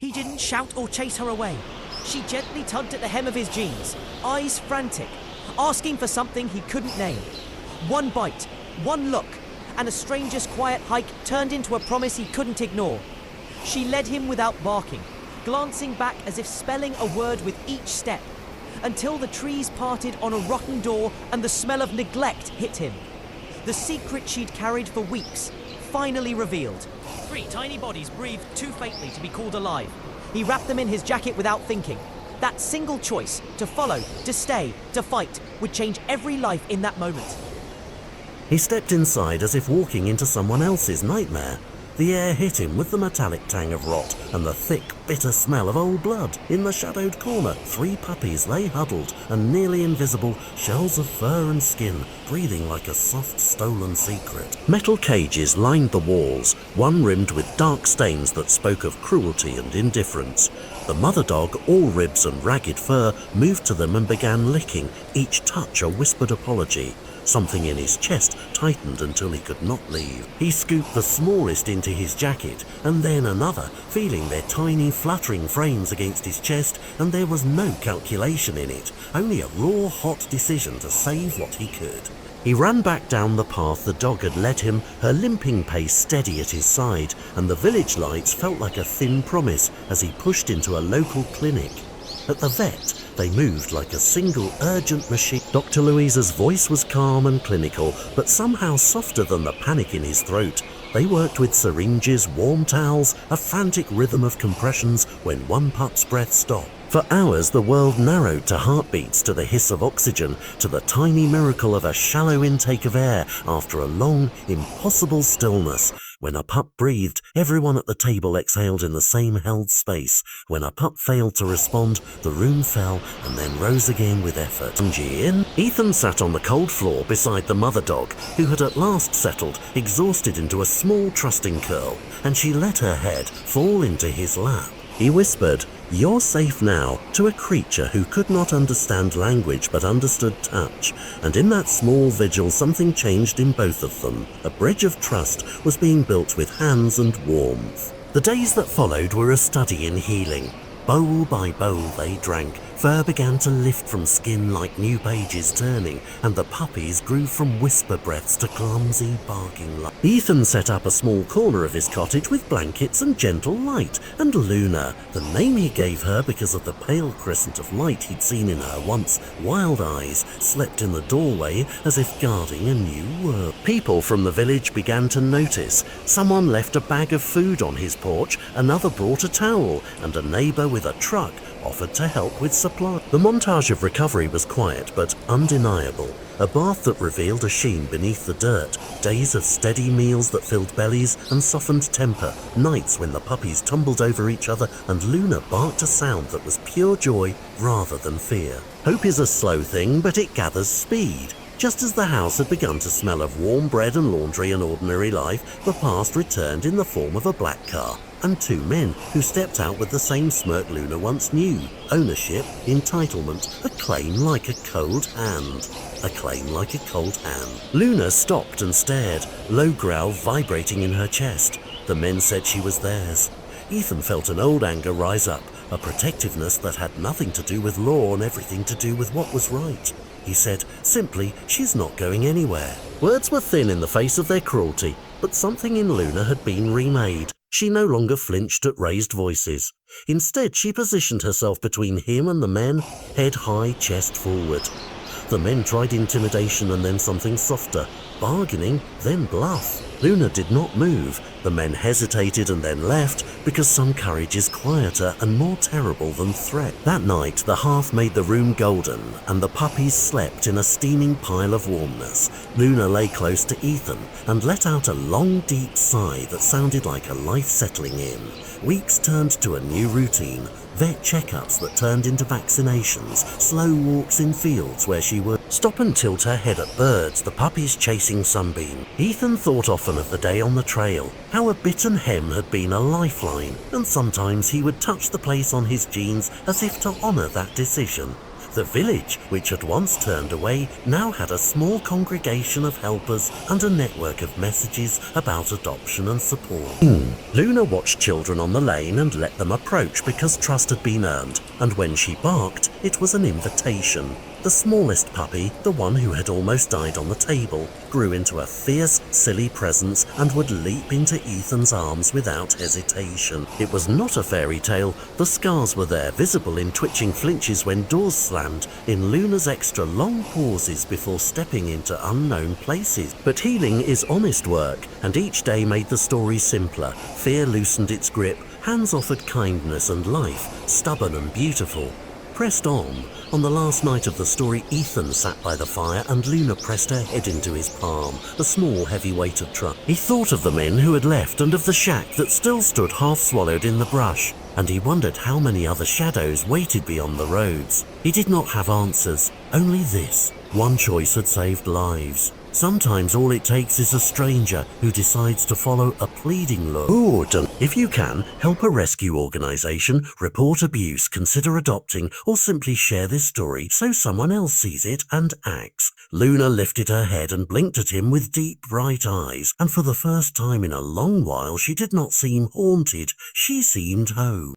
He didn't shout or chase her away. She gently tugged at the hem of his jeans, eyes frantic, asking for something he couldn't name. One bite, one look, and a stranger's quiet hike turned into a promise he couldn't ignore. She led him without barking, glancing back as if spelling a word with each step, until the trees parted on a rotten door and the smell of neglect hit him. The secret she'd carried for weeks, finally revealed. 3 tiny bodies breathed too faintly to be called alive. He wrapped them in his jacket without thinking. That single choice, to follow, to stay, to fight, would change every life in that moment. He stepped inside as if walking into someone else's nightmare. The air hit him with the metallic tang of rot and the thick, bitter smell of old blood. In the shadowed corner, 3 puppies lay huddled and nearly invisible, shells of fur and skin, breathing like a soft, stolen secret. Metal cages lined the walls, one rimmed with dark stains that spoke of cruelty and indifference. The mother dog, all ribs and ragged fur, moved to them and began licking, each touch a whispered apology. Something in his chest tightened until he could not leave. He scooped the smallest into his jacket, and then another, feeling their tiny fluttering frames against his chest, and there was no calculation in it, only a raw, hot decision to save what he could. He ran back down the path the dog had led him, her limping pace steady at his side, and the village lights felt like a thin promise as he pushed into a local clinic. At the vet, they moved like a single urgent machine. Dr. Louise's voice was calm and clinical, but somehow softer than the panic in his throat. They worked with syringes, warm towels, a frantic rhythm of compressions when one pup's breath stopped. For hours the world narrowed to heartbeats, to the hiss of oxygen, to the tiny miracle of a shallow intake of air after a long, impossible stillness. When a pup breathed, everyone at the table exhaled in the same held space. When a pup failed to respond, the room fell and then rose again with effort. Ethan sat on the cold floor beside the mother dog, who had at last settled, exhausted into a small trusting curl, and she let her head fall into his lap. He whispered, "You're safe now," to a creature who could not understand language but understood touch, and in that small vigil something changed in both of them. A bridge of trust was being built with hands and warmth. The days that followed were a study in healing. Bowl by bowl they drank. Fur began to lift from skin like new pages turning, and the puppies grew from whisper breaths to clumsy barking light. Ethan set up a small corner of his cottage with blankets and gentle light, and Luna, the name he gave her because of the pale crescent of light he'd seen in her once wild eyes, slept in the doorway as if guarding a new world. People from the village began to notice. Someone left a bag of food on his porch, another brought a towel, and a neighbor with a truck offered to help with supply. The montage of recovery was quiet but undeniable. A bath that revealed a sheen beneath the dirt, days of steady meals that filled bellies and softened temper, nights when the puppies tumbled over each other and Luna barked a sound that was pure joy rather than fear. Hope is a slow thing, but it gathers speed. Just as the house had begun to smell of warm bread and laundry and ordinary life, the past returned in the form of a black car and 2 men who stepped out with the same smirk Luna once knew. Ownership, entitlement, a claim like a cold hand. A claim like a cold hand. Luna stopped and stared, low growl vibrating in her chest. The men said she was theirs. Ethan felt an old anger rise up, a protectiveness that had nothing to do with law and everything to do with what was right. He said, simply, "She's not going anywhere." Words were thin in the face of their cruelty, but something in Luna had been remade. She no longer flinched at raised voices. Instead, she positioned herself between him and the men, head high, chest forward. The men tried intimidation and then something softer, bargaining, then bluff. Luna did not move. The men hesitated and then left because some courage is quieter and more terrible than threat. That night, the hearth made the room golden and the puppies slept in a steaming pile of warmness. Luna lay close to Ethan and let out a long, deep sigh that sounded like a life settling in. Weeks turned to a new routine. Vet checkups that turned into vaccinations, slow walks in fields where she would stop and tilt her head at birds, the puppies chasing sunbeam. Ethan thought often of the day on the trail, how a bitten hem had been a lifeline, and sometimes he would touch the place on his jeans as if to honor that decision. The village, which had once turned away, now had a small congregation of helpers and a network of messages about adoption and support. Luna watched children on the lane and let them approach because trust had been earned, and when she barked, it was an invitation. The smallest puppy, the one who had almost died on the table, grew into a fierce, silly presence and would leap into Ethan's arms without hesitation. It was not a fairy tale. The scars were there, visible in twitching flinches when doors slammed, in Luna's extra long pauses before stepping into unknown places. But healing is honest work, and each day made the story simpler. Fear loosened its grip, hands offered kindness and life, stubborn and beautiful. Pressed on the last night of the story, Ethan sat by the fire and Luna pressed her head into his palm, a small heavy weight of trust. He thought of the men who had left and of the shack that still stood half swallowed in the brush, and he wondered how many other shadows waited beyond the roads. He did not have answers, only this: one choice had saved lives. Sometimes all it takes is a stranger who decides to follow a pleading look. If you can, help a rescue organization, report abuse, consider adopting, or simply share this story so someone else sees it and acts. Luna lifted her head and blinked at him with deep, bright eyes, and for the first time in a long while she did not seem haunted, she seemed home.